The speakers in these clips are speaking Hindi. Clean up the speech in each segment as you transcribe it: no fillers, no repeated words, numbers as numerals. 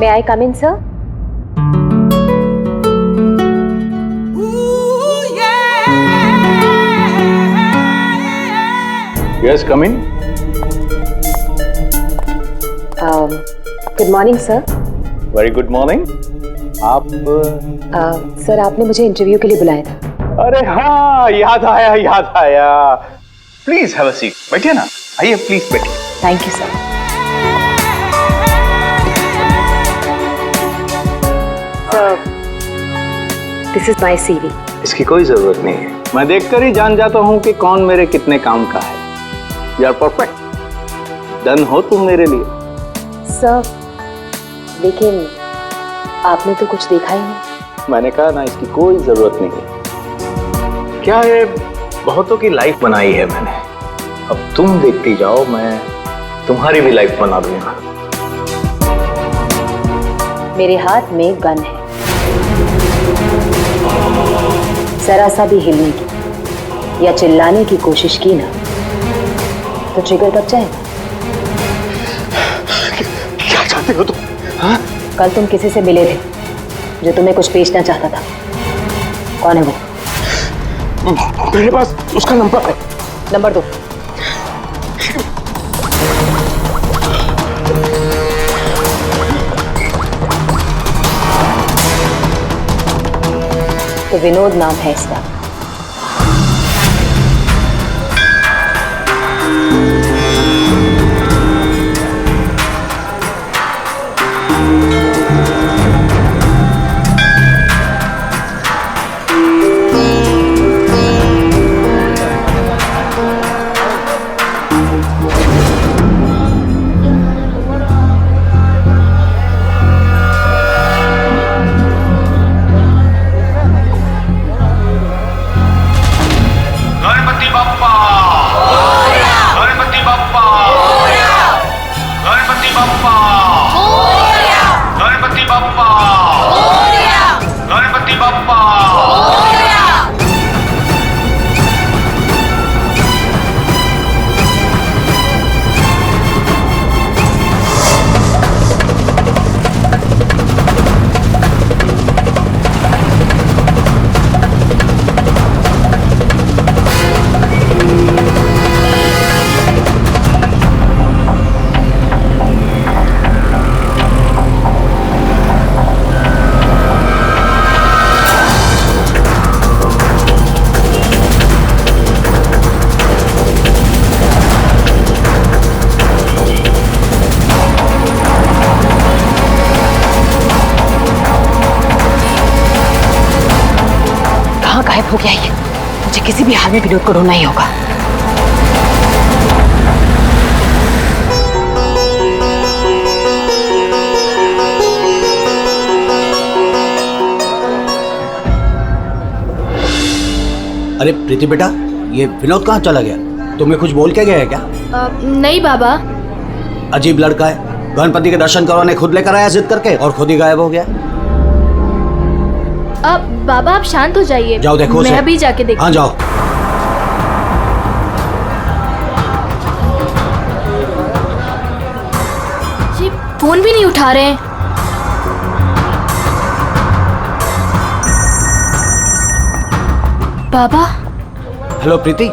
May I come in, sir? Yes, come in. Good morning, sir. Very good morning. आप सर आपने मुझे इंटरव्यू के लिए बुलाया था। अरे हाँ, याद आया। Please have a seat. बैठिए ना, आइए प्लीज बैठिए। Thank you sir. This is my CV। इसकी कोई जरूरत नहीं है, मैं देखकर ही जान जाता हूँ कि कौन मेरे कितने काम का है। यू आर परफेक्ट, डन हो तुम मेरे लिए। सर लेकिन आपने तो कुछ देखा ही नहीं। मैंने कहा ना, इसकी कोई जरूरत नहीं है। क्या है, बहुतों की लाइफ बनाई है मैंने, अब तुम देखती जाओ, मैं तुम्हारी भी लाइफ बना दूंगा। मेरे हाथ में गन है, जरा सा भी हिलने की या चिल्लाने की कोशिश की ना तो ट्रिगर दब जाएगा। क्या चाहते हो तुम? हाँ? कल तुम किसी से मिले थे जो तुम्हें कुछ बेचना चाहता था, कौन है वो? मेरे पास उसका नंबर है। नंबर दो। तो विनोद नाम है इसका। गायब हो गया ये, मुझे किसी भी हाल में विनोद को ढूंढना ही होगा। अरे प्रीति बेटा, ये विनोद कहाँ चला गया? तुम्हें कुछ बोल के गया है क्या? नहीं बाबा। अजीब लड़का है, गणपति के दर्शन करवाने खुद लेकर आया जिद करके और खुद ही गायब हो गया। अब बाबा आप शांत हो जाइए। जाओ देखो मैं अभी जाके देखती हूँ। हाँ जाओ। जी फोन भी नहीं उठा रहे हैं। बाबा। हेलो प्रीति,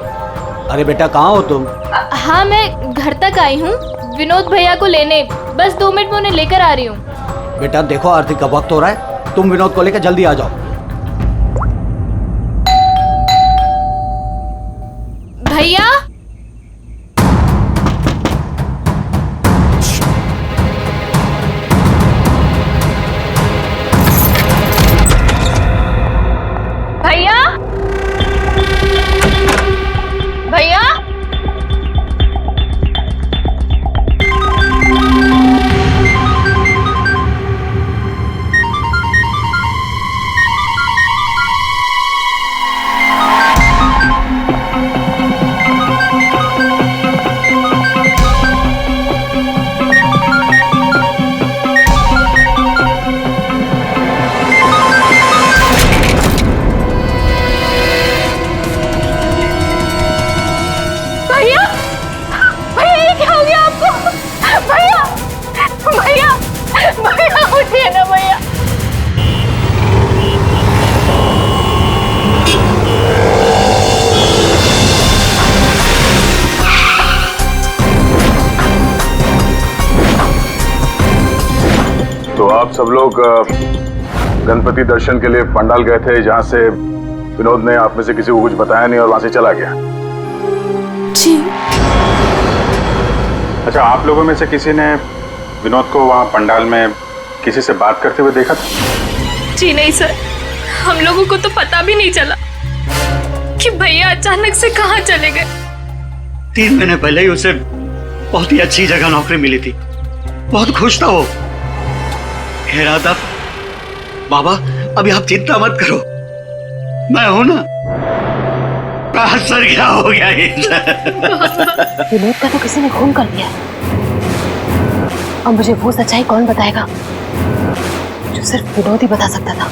अरे बेटा कहाँ हो तुम? हाँ मैं घर तक आई हूँ विनोद भैया को लेने, बस 2 मिनट में उन्हें लेकर आ रही हूँ। बेटा देखो आरती का वक्त हो रहा है, तुम विनोद को लेकर जल्दी आ जाओ। भैया। भैया। भैया। तो आप सब लोग गणपति दर्शन के लिए पंडाल गए थे, जहां से विनोद ने आप में से किसी को कुछ बताया नहीं और वहां से चला गया। जी। अच्छा, आप लोगों में से किसी ने विनोद को वहां पंडाल में किसी से बात करते हुए देखा था? जी नहीं सर, हम लोगों को तो पता भी नहीं चला कि भैया अचानक से कहाँ चले गए। 3 महीने पहले ही उसे बहुत ही अच्छी जगह नौकरी मिली थी, बहुत खुश था वो। कह रहा था बाबा अभी आप चिंता मत करो, मैं हूं ना। सर क्या हो गया विनोद का तो किसी ने खून कर दिया। अब मुझे वो सच्चाई कौन बताएगा जो सिर्फ विनोद ही बता सकता था।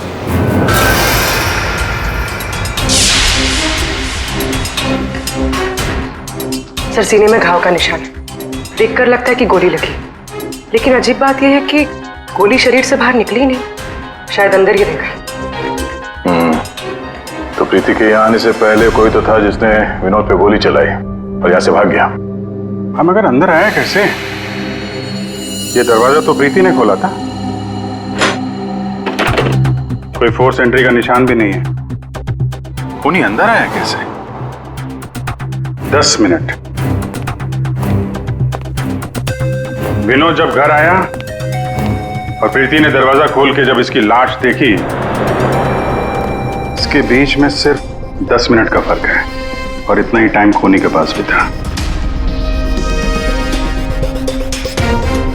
सर, सीने में घाव का निशान है। देखकर लगता है कि गोली लगी, लेकिन अजीब बात यह है कि गोली शरीर से बाहर निकली नहीं, शायद अंदर ही रह गई। तो प्रीति के यहाँ आने से पहले कोई तो था जिसने विनोद पे गोली चलाई और यहाँ से भाग गया। हम अगर अंदर आया कैसे? ये दरवाजा तो प्रीति ने खोला था। कोई फोर्स एंट्री का निशान भी नहीं है। उन्हीं अंदर आया कैसे? 10 मिनट। विनोद जब घर आया और प्रीति ने दरवाजा खोल के जब इसकी लाश देखी, इसके बीच में सिर्फ 10 मिनट का फर्क है और इतना ही टाइम खूनी के पास भी था।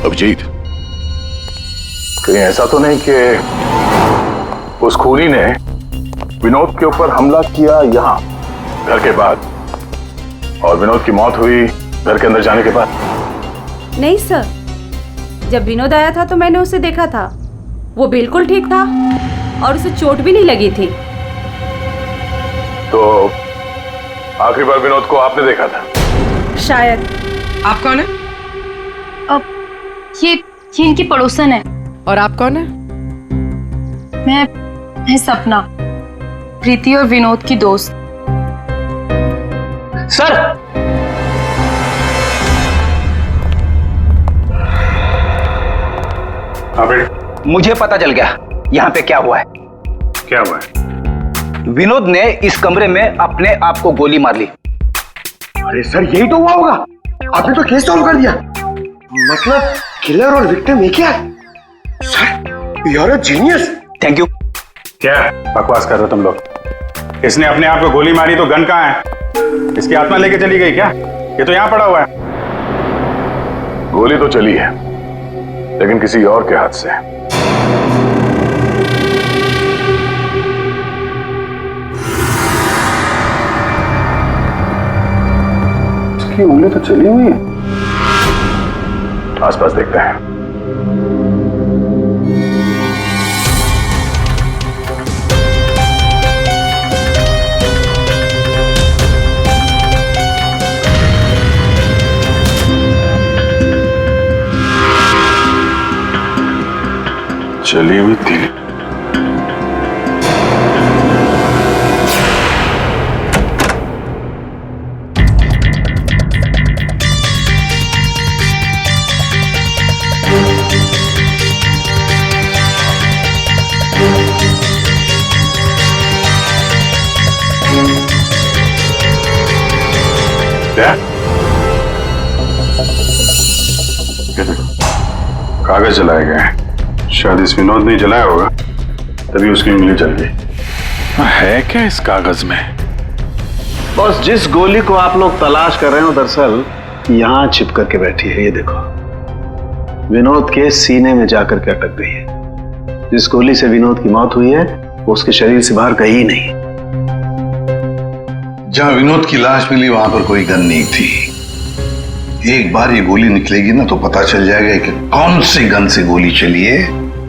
अभिजीत, कहीं ऐसा तो नहीं कि उस खूनी ने विनोद के ऊपर हमला किया यहाँ घर के बाद और विनोद की मौत हुई घर के अंदर जाने के बाद? नहीं सर, जब विनोद आया था तो मैंने उसे देखा था, वो बिल्कुल ठीक था और उसे चोट भी नहीं लगी थी। तो आखिरी बार विनोद को आपने देखा था? शायद। आप कौन है? अब ये इनकी पड़ोसन है। और आप कौन है? मैं सपना, प्रीति और विनोद की दोस्त। सर मुझे पता चल गया यहाँ पे क्या हुआ है। क्या हुआ है? विनोद ने इस कमरे में अपने आप को गोली मार ली। अरे सर, यही तो हुआ होगा। आपने तो केस सॉल्व कर दिया। मतलब किलर और विक्टिम एक ही है। Sir, you are a genius. Thank you. क्या बकवास कर रहे हो तुम लोग? इसने अपने आप को गोली मारी तो गन कहाँ है? इसकी आत्मा लेके चली गई क्या? ये तो यहाँ पड़ा हुआ है। गोली तो चली है, लेकिन किसी और के हाथ से। इसकी उंगली तो चली हुई है। आसपास देखते हैं। चली हुई थी। क्या? कागज जलाए गए हैं। शायद इस विनोद ने जलाया होगा, तभी उसकी उंगली जल गई। है क्या इस कागज में? बॉस, जिस गोली को आप लोग तलाश कर रहे हो दरअसल यहाँ छिप करके बैठी है। ये देखो, विनोद के सीने में जाकर के अटक गई है। जिस गोली से विनोद की मौत हुई है वो उसके शरीर से बाहर कहीं नहीं। जहां विनोद की लाश मिली वहां पर कोई गन नहीं थी। एक बार ये गोली निकलेगी ना तो पता चल जाएगा कि कौन सी गन से गोली चली है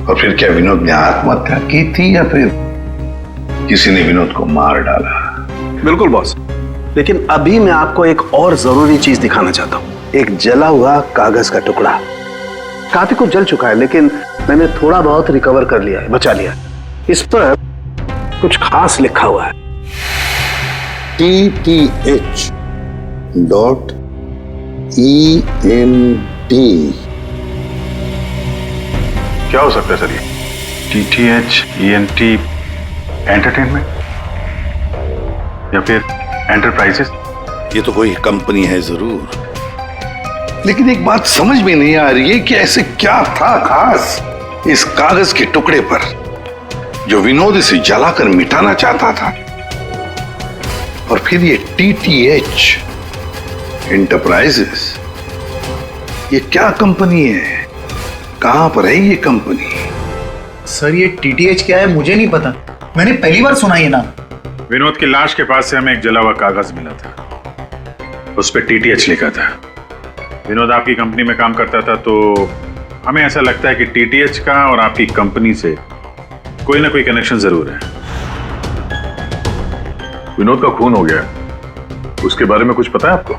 और फिर क्या विनोद ने आत्महत्या की थी या फिर किसी ने विनोद को मार डाला। बिल्कुल बॉस, लेकिन अभी मैं आपको एक और जरूरी चीज दिखाना चाहता हूँ। एक जला हुआ कागज का टुकड़ा। काफी कुछ जल चुका है लेकिन मैंने थोड़ा बहुत रिकवर कर लिया है, बचा लिया। इस पर कुछ खास लिखा हुआ है। TTH.END। क्या हो सकता है सर ये? TTH ENT एंटरटेनमेंट या फिर एंटरप्राइजेस? ये तो कोई कंपनी है जरूर, लेकिन एक बात समझ में नहीं आ रही है कि ऐसे क्या था खास इस कागज के टुकड़े पर जो विनोद इसे जलाकर मिटाना चाहता था। और फिर ये TTH एंटरप्राइजेस, ये क्या कंपनी है? कहां पर है ये कंपनी? सर ये TTH क्या है मुझे नहीं पता, मैंने पहली बार सुना ये नाम। विनोद की लाश के पास से हमें एक जला हुआ कागज मिला था, उस पर TTH लिखा था। विनोद आपकी कंपनी में काम करता था, तो हमें ऐसा लगता है कि TTH का और आपकी कंपनी से कोई ना कोई कनेक्शन जरूर है। विनोद का खून हो गया, उसके बारे में कुछ पता है आपको?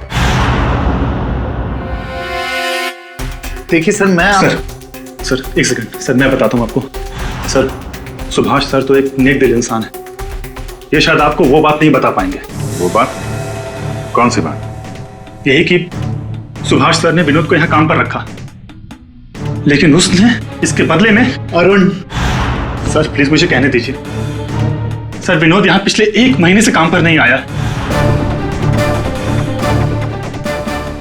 देखिए सर सर एक सेकंड सर, मैं बताता हूँ आपको। सर सुभाष सर तो एक नेक दिल इंसान है, ये शायद आपको वो बात नहीं बता पाएंगे। वो बात? कौन सी बात? यही कि सुभाष सर ने विनोद को यहाँ काम पर रखा, लेकिन उसने इसके बदले में अरुण। सर प्लीज मुझे कहने दीजिए। सर विनोद यहाँ पिछले 1 महीने से काम पर नहीं आया।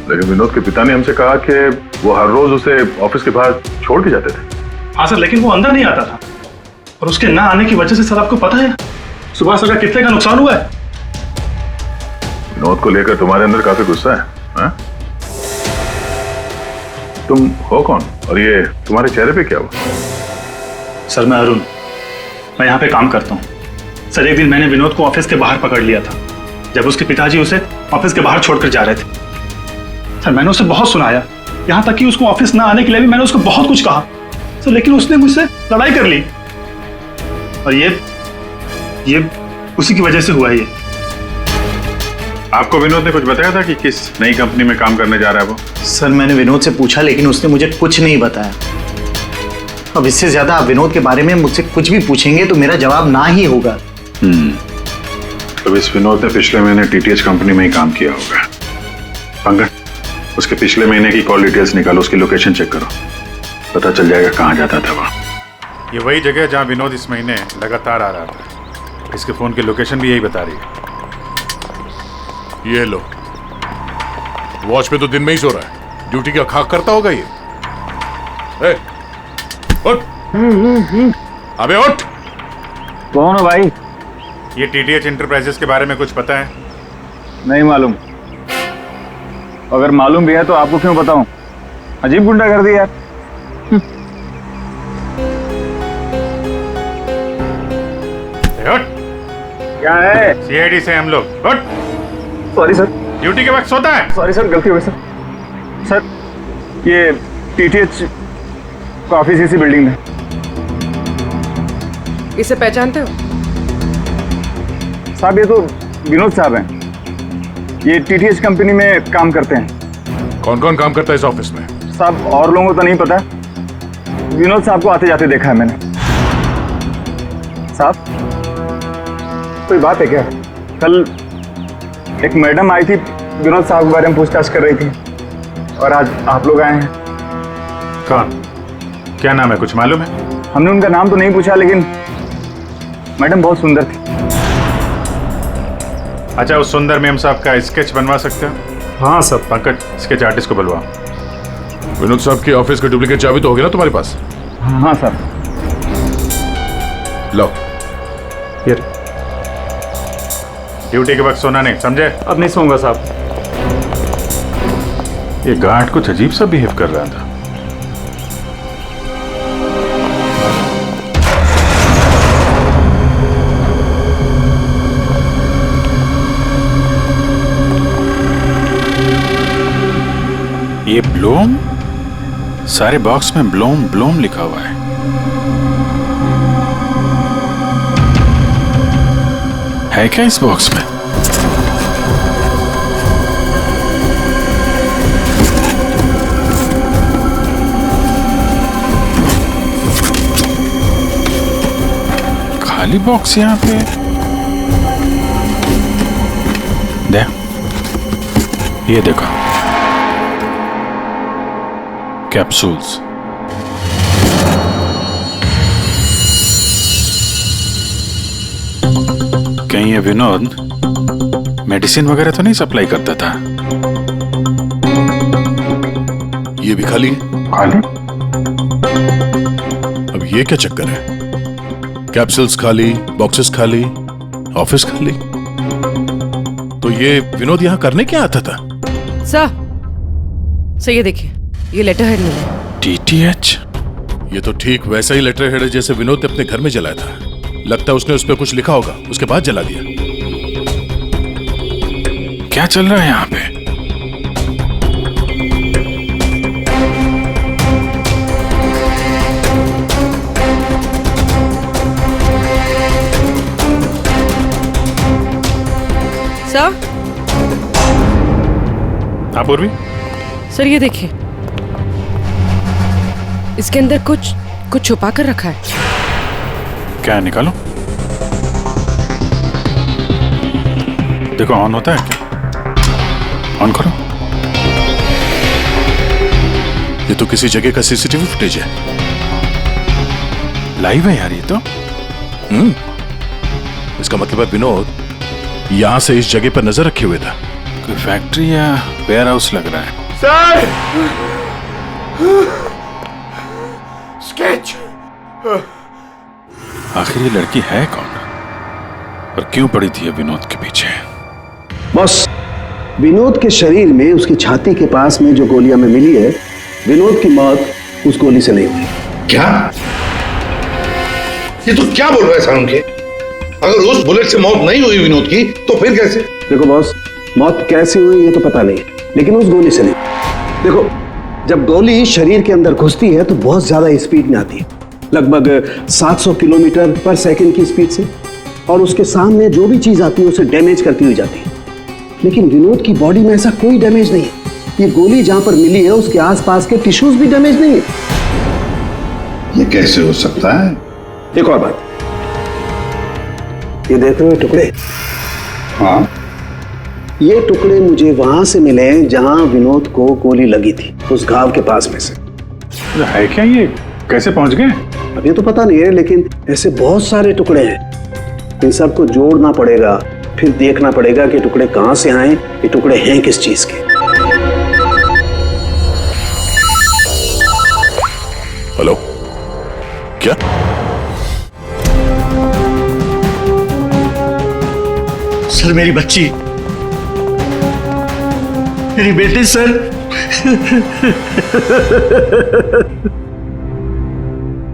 लेकिन विनोद के पिता ने हमसे कहा कि वो हर रोज उसे ऑफिस के बाहर छोड़ के जाते थे। हाँ सर, लेकिन वो अंदर नहीं आता था, और उसके ना आने की वजह से सर आपको पता है सुभाष सर का कितने का नुकसान हुआ है। विनोद को लेकर तुम्हारे अंदर काफी गुस्सा है, हाँ? तुम हो कौन और ये तुम्हारे चेहरे पे क्या हुआ? सर मैं अरुण, मैं यहाँ पे काम करता हूँ। सर एक दिन मैंने विनोद को ऑफिस के बाहर पकड़ लिया था, जब उसके पिताजी उसे ऑफिस के बाहर छोड़कर जा रहे थे। सर मैंने उसे बहुत सुनाया, यहाँ तक कि उसको ऑफिस ना आने के लिए भी मैंने उसको बहुत कुछ कहा सर, लेकिन उसने मुझसे लड़ाई कर ली, और ये उसी की वजह से हुआ है ये। आपको विनोद ने कुछ बताया था कि किस नई कंपनी में काम करने जा रहा है वो? सर मैंने विनोद से पूछा, लेकिन उसने मुझे कुछ नहीं बताया। अब इससे ज्यादा आप विनोद के बारे में मुझसे कुछ भी पूछेंगे तो मेरा जवाब ना ही होगा। तो इस विनोद ने पिछले महीने TTH कंपनी में ही काम किया होगा। पंकज, उसके पिछले महीने की कॉल डिटेल्स निकालो, उसकी लोकेशन चेक करो, पता चल जाएगा कहाँ जाता था वहाँ। ये वही जगह जहाँ विनोद इस महीने लगातार आ रहा था। इसके फोन की लोकेशन भी यही बता रही है। ये लो, वॉच पे तो दिन में ही सो रहा है, ड्यूटी का खाक करता होगा ये। ए, उठ, अबे उठ। कौन हो भाई? ये TTH एंटरप्राइजेस के बारे में कुछ पता है? नहीं मालूम। अगर मालूम भी है तो आपको क्यों बताऊं? अजीब गुंडा कर दी यार। क्या है? CID से हम लोग। उठ। Sorry sir. ड्यूटी के वक्त सोता है? सॉरी सर, गलती हो गई सर। सर ये TTH का ऑफिस इसी बिल्डिंग में। इसे पहचानते हो? साहब ये तो विनोद साहब हैं, ये TTH कंपनी में काम करते हैं। कौन कौन काम करता है इस ऑफिस में? साहब और लोगों को तो नहीं पता, विनोद साहब को आते जाते देखा है मैंने। साहब कोई बात है क्या? कल एक मैडम आई थी, विनोद साहब के बारे में पूछताछ कर रही थी, और आज आप लोग आए हैं। कौन? क्या नाम है, कुछ मालूम है? हमने उनका नाम तो नहीं पूछा, लेकिन मैडम बहुत सुंदर थी। अच्छा, उस सुंदर मैम साहब का स्केच बनवा सकते हो? हाँ सर। पंकज, स्केच आर्टिस्ट को बुलवाओ। विनोद साहब के ऑफिस का डुप्लीकेट चाबी तो होगी ना तुम्हारे पास? हाँ सर। लो ये ड्यूटी के वक्त सोना नहीं, समझे? अब नहीं सोऊंगा साहब। ये गार्ड कुछ अजीब सा बिहेव कर रहा था। ये ब्लूम, सारे बॉक्स में ब्लूम ब्लूम लिखा हुआ है। है क्या इस बॉक्स में? खाली बॉक्स यहाँ पे। दे, ये देखो, कैप्सूल्स। कहीं ये विनोद मेडिसिन वगैरह तो नहीं सप्लाई करता था? ये भी खाली है। खाली? अब ये क्या चक्कर है? कैप्सूल्स खाली, बॉक्सेस खाली, ऑफिस खाली। तो ये विनोद यहाँ करने क्या आता था? सर ये देखिए, ये लेटर हेड मिला। DTH? ये तो ठीक वैसा ही लेटर हेड है जैसे विनोद ने अपने घर में जलाया था। लगता है उसने उस पर कुछ लिखा होगा, उसके बाद जला दिया। क्या चल रहा है यहाँ पे? सर? हाँ पूर्वी? सर ये देखिए, इसके अंदर कुछ छुपा कर रखा है। क्या निकालो? देखो ऑन होता है क्या? ऑन करो। ये तो किसी जगह का CCTV फुटेज है। लाइव है यार ये तो। इसका मतलब है विनोद यहां से इस जगह पर नजर रखे हुए था। कोई फैक्ट्री या वेयर हाउस लग रहा है। सर! स्केच! आखिर ये लड़की है कौन और क्यों पड़ी थी विनोद के पीछे? बस विनोद के शरीर में, उसकी छाती के पास में जो गोलियां में मिली है, विनोद की मौत उस गोली से नहीं हुई। क्या? ये तो क्या बोल रहा है सारुण के? अगर उस बुलेट से मौत नहीं हुई विनोद की तो फिर कैसे? देखो बॉस, मौत कैसे हुई ये तो पता नहीं, लेकिन उस गोली से नहीं। देखो, जब गोली शरीर के अंदर घुसती है तो बहुत ज्यादा स्पीड में आती है, लगभग 700 किलोमीटर पर सेकंड की स्पीड से, और उसके सामने जो भी चीज आती है उसे डैमेज करती हुई जाती है। लेकिन विनोद की बॉडी में ऐसा कोई डैमेज नहीं है। ये गोली जहां पर मिली है उसके आसपास के टिश्यूज भी डैमेज नहीं है। ये कैसे हो सकता है? एक और बात, ये देख रहे हो टुकड़े? हाँ, ये टुकड़े मुझे वहां से मिले जहां विनोद को गोली लगी थी, उस घाव के पास में से। है क्या ये? कैसे पहुंच गए? अब ये तो पता नहीं है, लेकिन ऐसे बहुत सारे टुकड़े हैं। इन सबको जोड़ना पड़ेगा, फिर देखना पड़ेगा कि टुकड़े कहां से आए, ये टुकड़े हैं किस चीज के। हेलो, क्या? सर मेरी बच्ची, मेरी बेटी सर।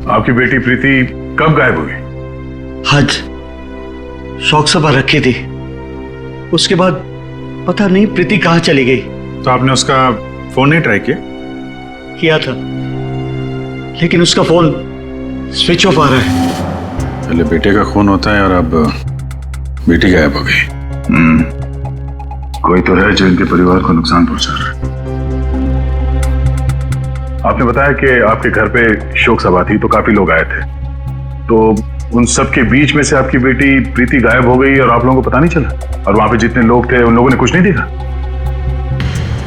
आपकी बेटी प्रीति कब गायब हुई? आज शौक सभा रखी थी, उसके बाद पता नहीं प्रीति कहाँ चली गई। तो आपने उसका फोन नहीं ट्राई किया? किया था, लेकिन उसका फोन स्विच ऑफ आ रहा है। पहले बेटे का खून होता है और अब बेटी गायब हो गई। कोई तो है जो इनके परिवार को नुकसान पहुंचा रहा है। आपने बताया कि आपके घर पे शोक सभा थी तो काफी लोग आए थे, तो उन सब के बीच में से आपकी बेटी प्रीति गायब हो गई और आप लोगों को पता नहीं चला? और वहां पे जितने लोग थे उन लोगों ने कुछ नहीं देखा?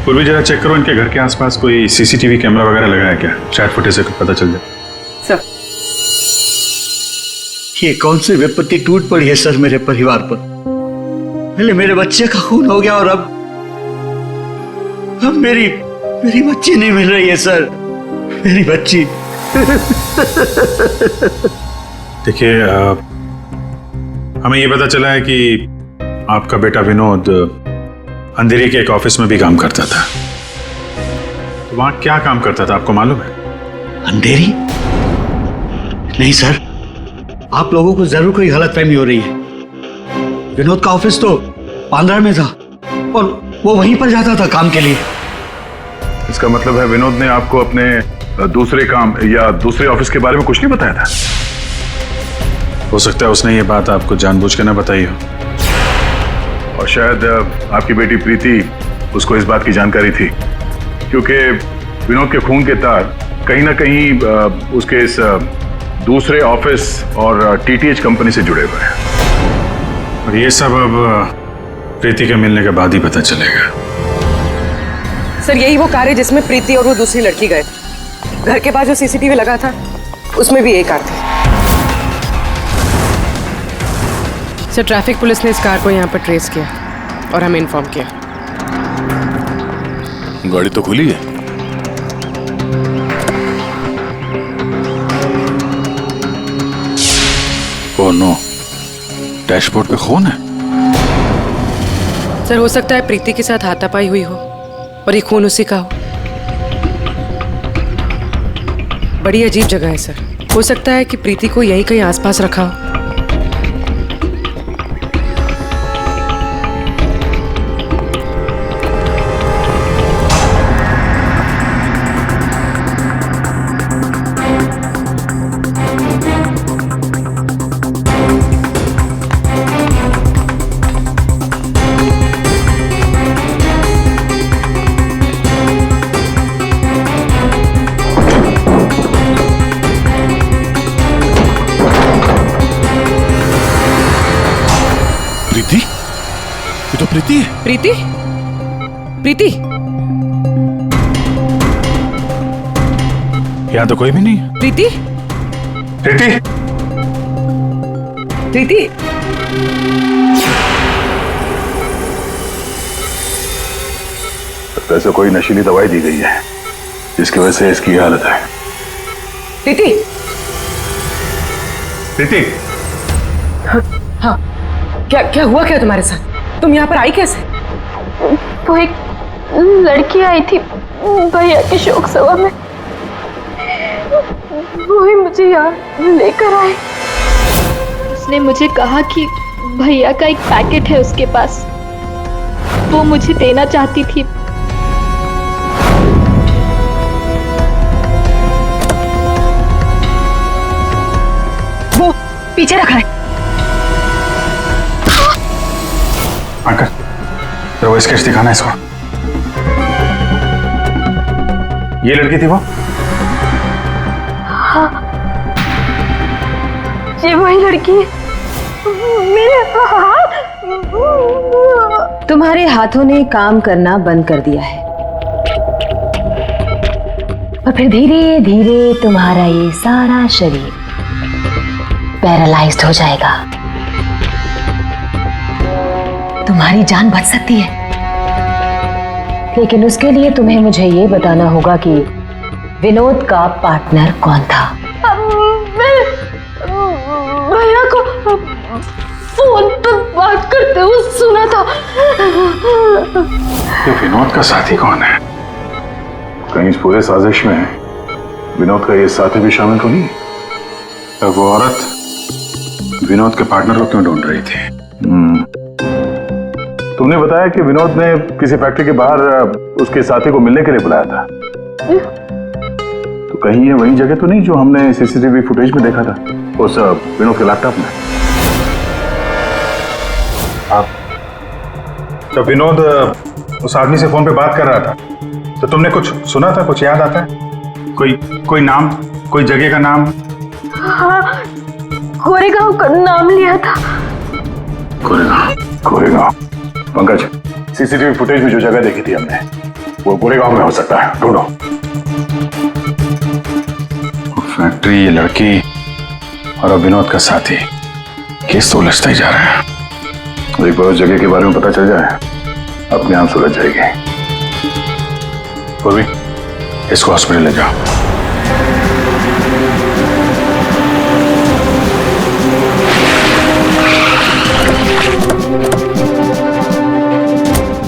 पूर्वी जरा चेक करो इनके घर के आसपास कोई CCTV कैमरा वगैरह लगा है क्या? शायद फुटेज से कुछ पता चल जाए। सर, ये कौन सी विपत्ति टूट पड़ी है सर मेरे परिवार पर? पहले मेरे बच्चे का खून हो गया और अब मेरी बच्ची नहीं मिल रही है सर, मेरी बच्ची। देखिए, हमें ये पता चला है कि आपका बेटा विनोद अंधेरी के एक ऑफिस में भी काम करता था। तो वहां क्या काम करता था आपको मालूम है? अंधेरी? नहीं सर, आप लोगों को जरूर कोई गलतफहमी हो रही है। विनोद का ऑफिस तो बांद्रा में था और वो वहीं पर जाता था काम के लिए। इसका मतलब है विनोद ने आपको अपने दूसरे काम या दूसरे ऑफिस के बारे में कुछ नहीं बताया था? हो सकता है उसने ये बात आपको जानबूझ के ना बताई हो। और शायद आपकी बेटी प्रीति, उसको इस बात की जानकारी थी, क्योंकि विनोद के खून के तार कहीं ना कहीं उसके इस दूसरे ऑफिस और TTH कंपनी से जुड़े हुए हैं। और ये सब अब प्रीति के मिलने के बाद ही पता चलेगा। सर यही वो कार है जिसमें प्रीति और वो दूसरी लड़की गए। घर के पास जो CCTV लगा था उसमें भी एक कार थी। सर ट्रैफिक पुलिस ने इस कार को यहाँ पर ट्रेस किया और हमें इन्फॉर्म किया। गाड़ी तो खुली है। ओह नो, डैशबोर्ड पे खून है। सर हो सकता है प्रीति के साथ हाथापाई हुई हो और ये खून उसी का हो। बड़ी अजीब जगह है सर, हो सकता है कि प्रीति को यहीं कहीं आसपास रखा हो। प्रीति? ये तो प्रीति है। प्रीति? प्रीति? यहाँ तो कोई भी नहीं है। प्रीति? प्रीति? प्रीति? वैसे कोई नशीली दवाई दी गई है जिसकी वजह से इसकी हालत है। प्रीति? प्रीति? हाँ, क्या क्या हुआ क्या तुम्हारे साथ? तुम यहाँ पर आई कैसे? वो एक लड़की आई थी भैया के शोक सभा में, वो ही मुझे यहाँ लेकर आई। उसने मुझे कहा कि भैया का एक पैकेट है उसके पास, वो मुझे देना चाहती थी। वो पीछे रखा है। अंकल, तो वो स्केच दिखाना है इसको। ये लड़की थी वो? हाँ, ये वही लड़की है। मेरे हाथ। तुम्हारे हाथों ने काम करना बंद कर दिया है और फिर धीरे धीरे तुम्हारा ये सारा शरीर पैरालाइज्ड हो जाएगा। तुम्हारी जान बच सकती है, लेकिन उसके लिए तुम्हें मुझे ये बताना होगा कि विनोद का पार्टनर कौन था। भैया को फोन पर बात करते हुए सुना था। ये विनोद का साथी कौन है? कहीं इस पूरे साजिश में विनोद का ये साथी भी शामिल तो नहीं? तो वो औरत विनोद के पार्टनर को क्यों ढूंढ रही थी? तुमने बताया कि विनोद ने किसी फैक्ट्री के बाहर उसके साथी को मिलने के लिए बुलाया था, तो कहीं ये वही जगह तो नहीं जो हमने सीसीटीवी फुटेज में देखा था उस विनोद के लैपटॉप में? आप तो विनोद उस आदमी से फोन पे बात कर रहा था, तो तुमने कुछ सुना था? कुछ याद आता है? कोई नाम, कोई जगह का नाम? हाँ, कोरेगांव का नाम लिया था। कोरेगांव। पंकज, सीसीटीवी फुटेज में जो जगह देखी थी हमने वो कोरेगांव में हो सकता है, ढूंढो। फैक्ट्री, ये लड़की और अब विनोद का साथी, केस तो उलझता ही जा रहा है। एक बार उस जगह के बारे में पता चल जाए अपने आप सुलझ जाएगी। पूर्वी, इसको हॉस्पिटल ले जाओ।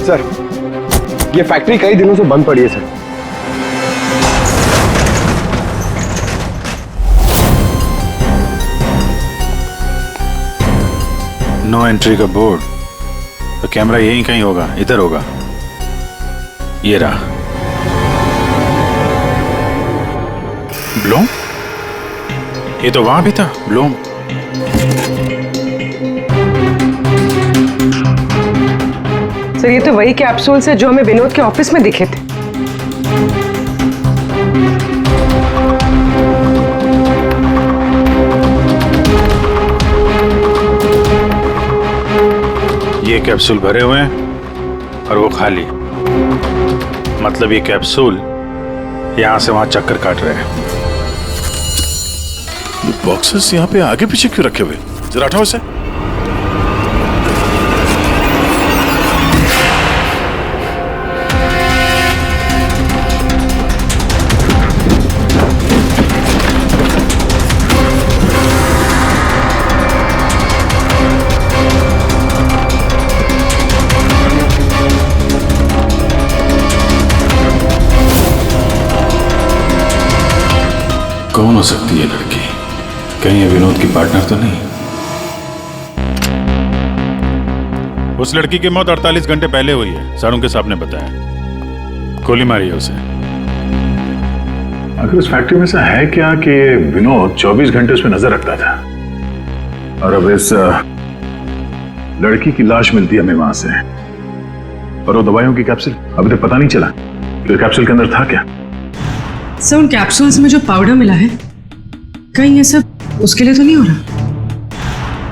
सर, ये फैक्ट्री कई दिनों से बंद पड़ी है सर। नो एंट्री का बोर्ड, तो कैमरा यहीं कहीं होगा, इधर होगा। ये रहा। ब्लूम? ये तो वहां भी था, ब्लूम। सर ये तो वही कैप्सूल्स है जो हमें विनोद के ऑफिस में दिखे थे। ये कैप्सूल भरे हुए हैं और वो खाली, मतलब ये कैप्सूल यहां से वहां चक्कर काट रहे हैं। ये बॉक्सेस यहाँ पे आगे पीछे क्यों रखे हुए? जरा हटाओ इसे। कौन हो सकती है लड़की? कहीं ये विनोद की पार्टनर तो नहीं? उस लड़की की मौत 48 घंटे पहले हुई है, सारुंके साहब ने बताया। गोली मारी है उसे। आखिर उस फैक्ट्री में ऐसा है क्या कि विनोद 24 घंटे उसमें नजर रखता था? और अब इस लड़की की लाश मिलती है हमें वहां से, और वो दवाइयों की कैप्सूल अभी तक पता नहीं चला कि कैप्सूल के अंदर था क्या। सर, उन कैप्सूल्स में जो पाउडर मिला है, कहीं ये सब उसके लिए तो नहीं हो रहा?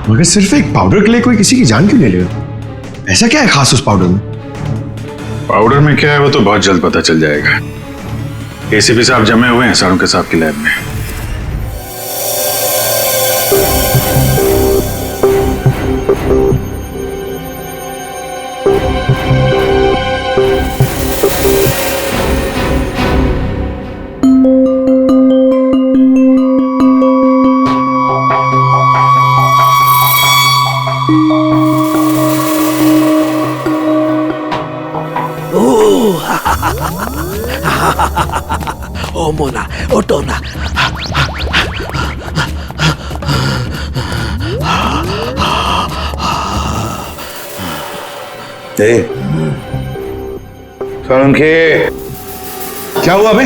मगर सिर्फ एक पाउडर के लिए कोई किसी की जान क्यों ले लेगा? ऐसा क्या है खास उस पाउडर में? पाउडर में क्या है वो तो बहुत जल्द पता चल जाएगा। एसीपी साहब जमे हुए हैं सारुंके साहब की लैब में। ओ मोना, ओ टोना। सारुंके, क्या हुआ बे?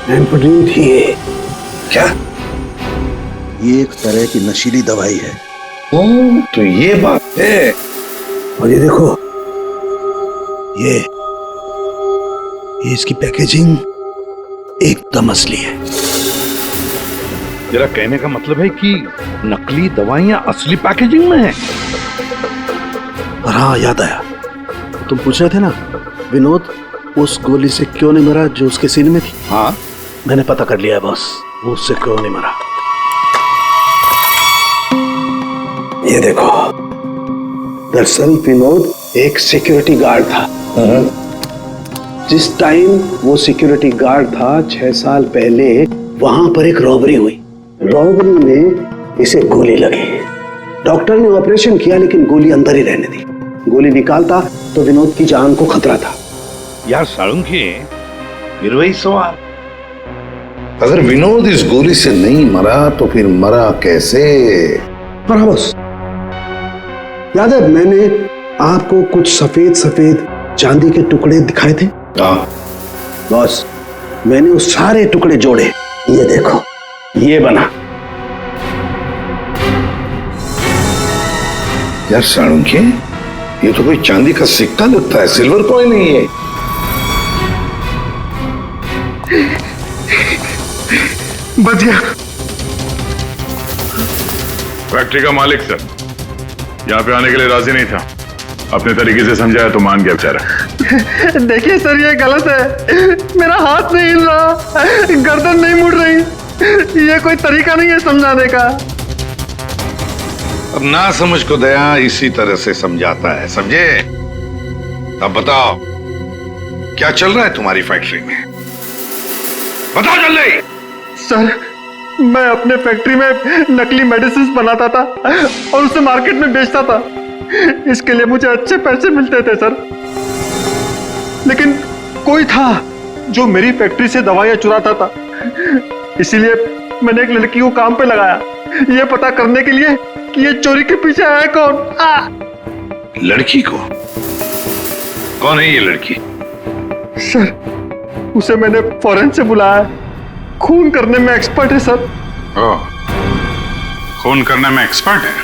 पड़ रही थी ये। क्या? ये एक तरह की नशीली दवाई है। ओ, तो ये बात है। और ये देखो, ये इसकी पैकेजिंग एकदम असली है। तेरा कहने का मतलब है कि नकली दवाइयां असली पैकेजिंग में है? और हाँ, याद आया, तुम पूछ रहे थे ना विनोद उस गोली से क्यों नहीं मरा जो उसके सीने में थी। हाँ, मैंने पता कर लिया है बॉस, वो उससे क्यों नहीं मरा। ये देखो, दरअसल विनोद एक सिक्योरिटी गार्ड था। जिस टाइम वो सिक्योरिटी गार्ड था 6 साल पहले वहां पर एक रॉबरी हुई। रॉबरी में इसे गोली लगी। डॉक्टर ने ऑपरेशन किया लेकिन गोली अंदर ही रहने दी। गोली निकालता तो विनोद की जान को खतरा था। यार सारुंके, फिर वही सवाल, अगर विनोद इस गोली से नहीं मरा तो फिर मरा कैसे? पर बस याद है, मैंने आपको कुछ सफेद सफेद चांदी के टुकड़े दिखाए थे। बॉस, मैंने उस सारे टुकड़े जोड़े, ये देखो, ये बना। यार सारुंके, ये तो कोई चांदी का सिक्का लगता है, सिल्वर कॉइन नहीं है। बच गया। फैक्ट्री का मालिक सर यहाँ पे आने के लिए राजी नहीं था। अपने तरीके से समझाया तो मान गया बेचारा। देखिए सर, ये गलत है। मेरा हाथ नहीं हिल रहा, गर्दन नहीं मुड़ रही। ये कोई तरीका नहीं है समझाने का। अब ना समझ को दया इसी तरह से समझाता है, समझे? अब बताओ, क्या चल रहा है तुम्हारी फैक्ट्री में? बताओ जल्दी। सर, मैं अपने फैक्ट्री में नकली मेडिसिन बनाता था और उसे मार्केट में बेचता था। इसके लिए मुझे अच्छे पैसे मिलते थे सर। लेकिन कोई था जो मेरी फैक्ट्री से दवाइयां चुराता था। इसीलिए मैंने एक लड़की को काम पे लगाया, ये पता करने के लिए कि ये चोरी के पीछे है कौन। लड़की को? कौन है ये लड़की? सर, उसे मैंने फॉरेन से बुलाया। खून करने में एक्सपर्ट है सर। खून करने में एक्सपर्ट है?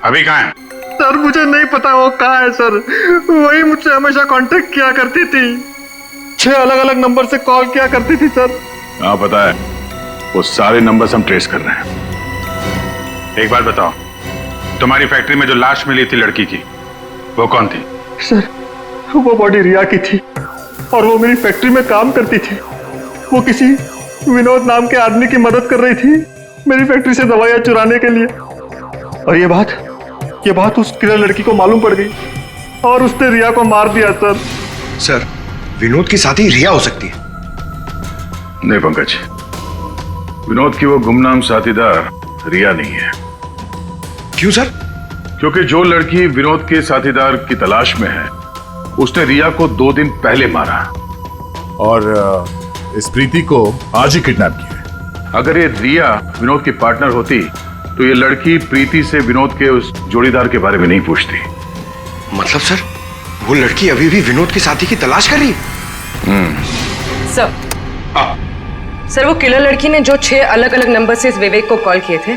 अभी कहाँ है? सर, मुझे नहीं पता वो कहाँ है सर। वही मुझसे हमेशा कांटेक्ट किया करती थी। 6 अलग अलग नंबर से कॉल किया करती थी सर। हाँ पता है, वो सारे नंबर्स हम ट्रेस कर रहे हैं। एक बात बताओ, तुम्हारी फैक्ट्री में जो लाश मिली थी लड़की की, वो कौन थी? सर, वो बॉडी रिया की थी और वो मेरी फैक्ट्री में काम करती थी। वो किसी विनोद नाम के आदमी की मदद कर रही थी मेरी फैक्ट्री से दवाइयां चुराने के लिए। और ये बात उस किलर लड़की को मालूम पड़ गई और उसने रिया को मार दिया सर। सर, विनोद की साथी रिया हो सकती है। नहीं पंकज, विनोद की वो गुमनाम साथीदार रिया नहीं है। क्यों सर? क्योंकि जो लड़की विनोद के साथीदार की तलाश में है, उसने रिया को 2 दिन पहले मारा। और इस प्रीति को आज ही किडनैप किया। अगर ये रिया विनोद की पार्टनर होती तो ये लड़की प्रीति से विनोद के उस जोड़ीदार के बारे में नहीं पूछती। मतलब सर, वो लड़की अभी भी विनोद के साथी की तलाश कर रही है? सर वो किलर लड़की ने जो 6 अलग अलग नंबर से इस विवेक को कॉल किए थे,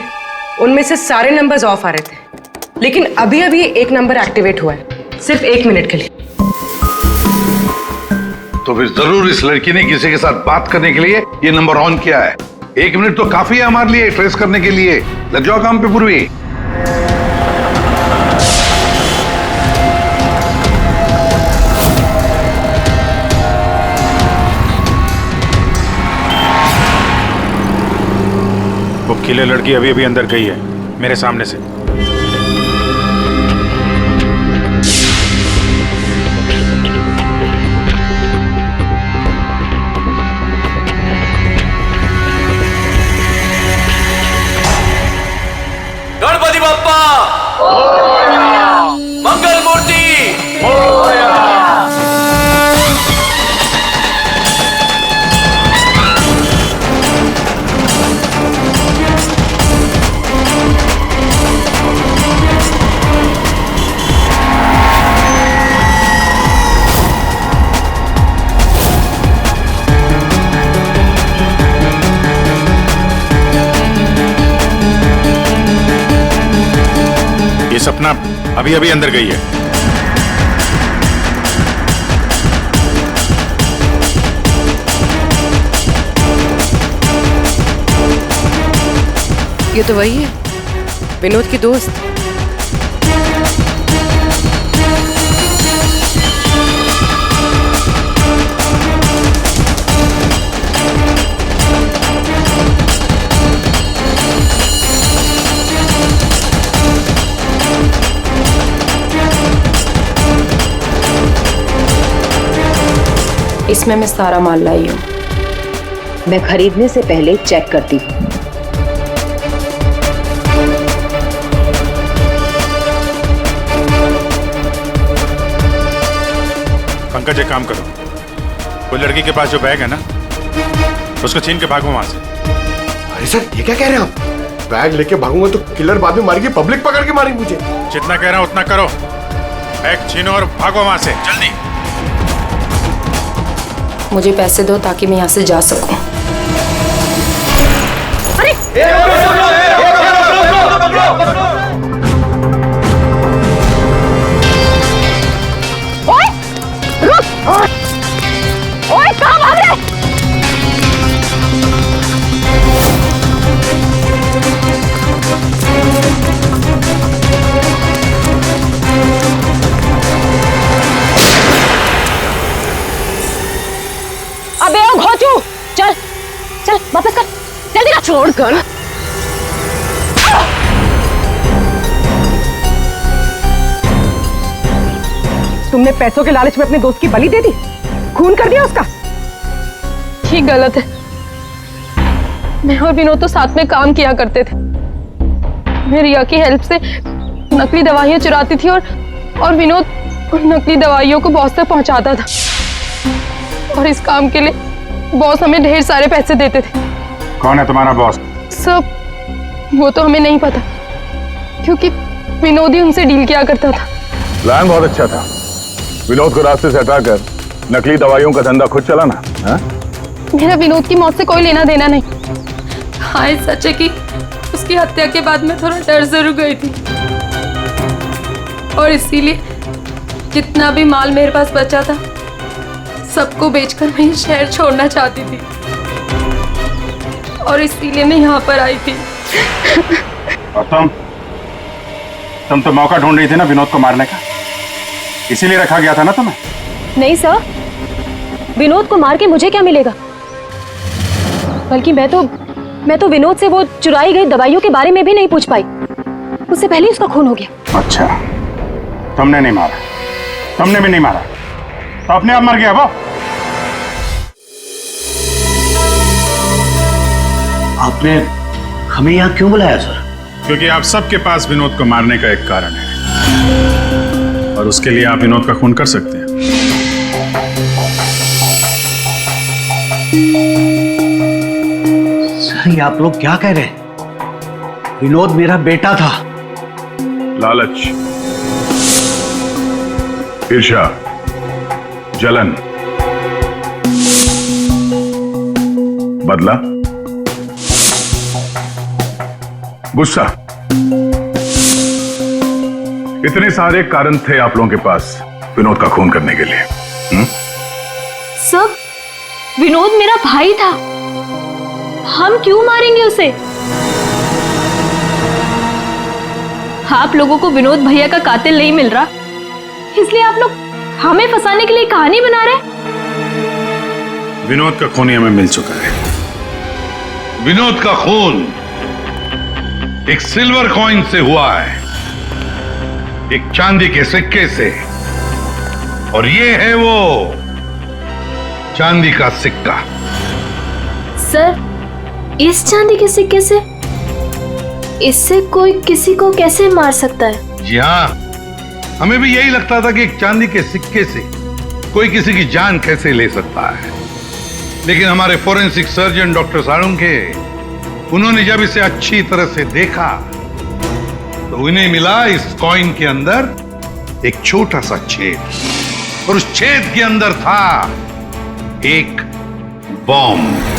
उनमें से सारे नंबर्स ऑफ आ रहे थे, लेकिन अभी अभी एक नंबर एक्टिवेट हुआ है, सिर्फ 1 मिनट के लिए। तो फिर जरूर इस लड़की ने किसी के साथ बात करने के लिए ये नंबर ऑन किया है। 1 मिनट तो काफी है हमारे लिए ट्रेस करने के लिए। लग जाओ काम पे पूर्वी। वो किले लड़की अभी अभी अंदर गई है मेरे सामने से। गणपति बप्पा मंगल मूर्ति ये सपना अभी अभी अंदर गई है। ये तो वही है, विनोद की दोस्त। इसमें मैं सारा माल लाई हूँ। मैं खरीदने से पहले चेक करती हूँ। पंकज एक काम करो, वो लड़की के पास जो बैग है ना, उसको छीन के भागो वहां से। अरे सर, ये क्या कह रहे हैं आप? बैग लेके भागूंगा तो किलर बाद में मारेगी, पब्लिक पकड़ के मारेगी मुझे। जितना कह रहा हूं उतना करो। बैग छीनो और भागो वहां से जल्दी। मुझे पैसे दो ताकि मैं यहाँ से जा सकूं। ओए कहाँ भाग रहे? अबे ओ घोचू, चल चल वापस कर, जल्दी कर। छोड़ कर। तुमने पैसों के लालच में अपने दोस्त की बलि दे दी, खून कर दिया उसका। ठीक गलत है। मैं और विनोद तो साथ में काम किया करते थे। मैं रिया की हेल्प से नकली दवाइयां चुराती थी और विनोद उन नकली दवाइयों को बॉस तक पहुंचाता था। और इस काम के लिए बॉस हमें ढेर सारे पैसे देते थे। कौन है तुम्हारा बॉस? सब वो तो हमें नहीं पता, क्योंकि विनोद ही उनसे डील किया करता था। प्लान बहुत अच्छा था, विनोद को रास्ते से हटाकर नकली दवाइयों का धंधा खुद चलाना। मेरा विनोद की मौत से कोई लेना देना नहीं। हाँ, सच है कि उसकी हत्या के बाद मैं थोड़ा डर जरूर गई थी, और इसीलिए जितना भी माल मेरे पास बचा था सबको बेचकर मैं ये शहर छोड़ना चाहती थी, और इसीलिए मैं यहाँ पर आई थी। और तुम तो मौका ढूंढ रही थी ना विनोद को मारने का, इसीलिए रखा गया था ना तुम्हें? नहीं सर, विनोद को मार के मुझे क्या मिलेगा? बल्कि मैं तो विनोद से वो चुराई गई दवाइयों के बारे में भी नहीं पूछ पाई, उससे पहले ही उसका खून हो गया। अच्छा, तुमने नहीं मारा, तुमने भी नहीं मारा, तो अपने आप मर गया वो। आपने हमें यहाँ क्यों बुलाया सर? क्योंकि आप सबके पास विनोद को मारने का एक कारण है, और उसके लिए आप विनोद का खून कर सकते हैं। सर ये आप लोग क्या कह रहे हैं? विनोद मेरा बेटा था। लालच, ईर्ष्या, जलन, बदला, गुस्सा, इतने सारे कारण थे आप लोगों के पास विनोद का खून करने के लिए। सर, विनोद मेरा भाई था, हम क्यों मारेंगे उसे? आप लोगों को विनोद भैया का कातिल नहीं मिल रहा, इसलिए आप लोग हमें फंसाने के लिए कहानी बना रहे हैं। विनोद का खून हमें मिल चुका है। विनोद का खून एक सिल्वर कॉइन से हुआ है, एक चांदी के सिक्के से, और ये है वो चांदी का सिक्का। सर, इस चांदी के सिक्के से? इससे कोई किसी को कैसे मार सकता है? जी हाँ, हमें भी यही लगता था कि एक चांदी के सिक्के से कोई किसी की जान कैसे ले सकता है, लेकिन हमारे फोरेंसिक सर्जन डॉक्टर साळुंखे, उन्होंने जब इसे अच्छी तरह से देखा तो उन्हें मिला इस कॉइन के अंदर एक छोटा सा छेद, और उस छेद के अंदर था एक बॉम्ब।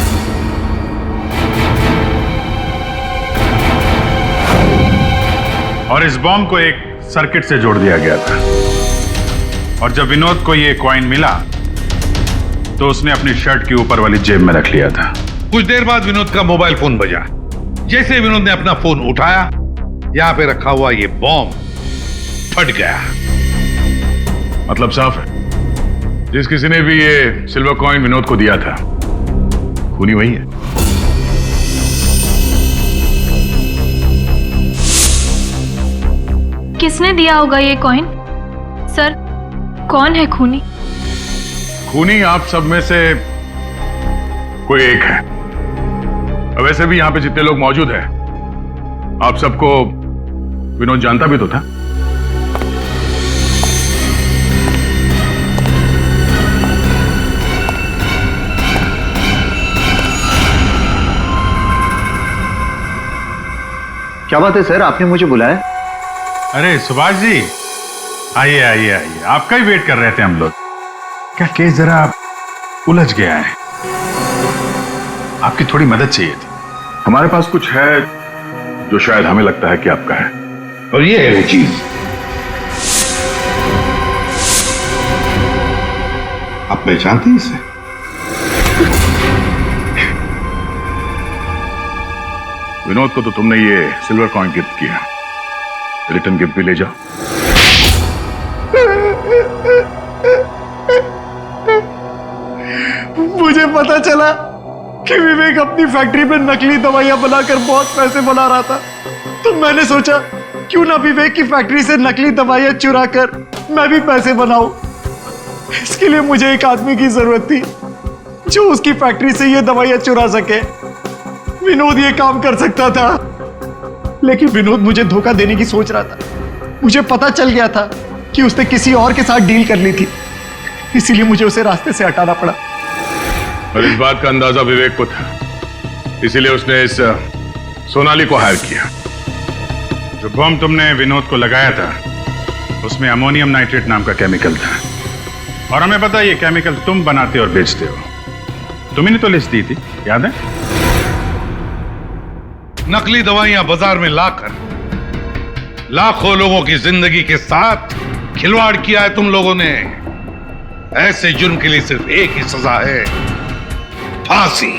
और इस बॉम्ब को एक सर्किट से जोड़ दिया गया था, और जब विनोद को ये कॉइन मिला तो उसने अपनी शर्ट के ऊपर वाली जेब में रख लिया था। कुछ देर बाद विनोद का मोबाइल फोन बजा। जैसे विनोद ने अपना फोन उठाया, यहां पे रखा हुआ ये बॉम्ब फट गया। मतलब साफ है, जिस किसी ने भी ये सिल्वर कॉइन विनोद को दिया था, खूनी वही है। किसने दिया होगा ये कॉइन? सर, कौन है खूनी? खूनी आप सब में से कोई एक है। वैसे भी यहां पे जितने लोग मौजूद हैं, आप सबको विनोद जानता भी तो था। क्या बात है सर, आपने मुझे बुलाया? अरे सुभाष जी, आइए आइए आइए, आपका ही वेट कर रहे थे हम लोग। क्या केस जरा उलझ गया है, आपकी थोड़ी मदद चाहिए थी। हमारे पास कुछ है जो शायद हमें लगता है कि आपका है, और ये है वो चीज। आप पहचानते हैं इसे? विनोद को तो तुमने ये सिल्वर कॉइन गिफ्ट किया, रिटर्न गिफ्ट भी ले जाओ। मुझे पता चला कि विवेक अपनी फैक्ट्री में नकली दवाइयां बनाकर बहुत पैसे बना रहा था, तो मैंने सोचा क्यों ना विवेक की फैक्ट्री से नकली दवाइयां चुरा कर मैं भी पैसे बनाऊं। इसके लिए मुझे एक आदमी की जरूरत थी जो उसकी फैक्ट्री से ये दवाइयां चुरा सके। विनोद ये काम कर सकता था, लेकिन विनोद मुझे धोखा देने की सोच रहा था। मुझे पता चल गया था कि उसने किसी और के साथ डील कर ली थी, इसीलिए मुझे उसे रास्ते से हटाना पड़ा। और इस बात का अंदाजा विवेक को था, इसीलिए उसने इस सोनाली को हायर किया। जो बम तुमने विनोद को लगाया था, उसमें अमोनियम नाइट्रेट नाम का केमिकल था, और हमें पता है ये केमिकल तुम बनाते और बेचते हो। तुम्ही ने तो लिस्ट दी थी, याद है? नकली दवाइयां बाजार में लाकर लाखों लोगों की जिंदगी के साथ खिलवाड़ किया है तुम लोगों ने। ऐसे जुर्म के लिए सिर्फ एक ही सजा है, फांसी।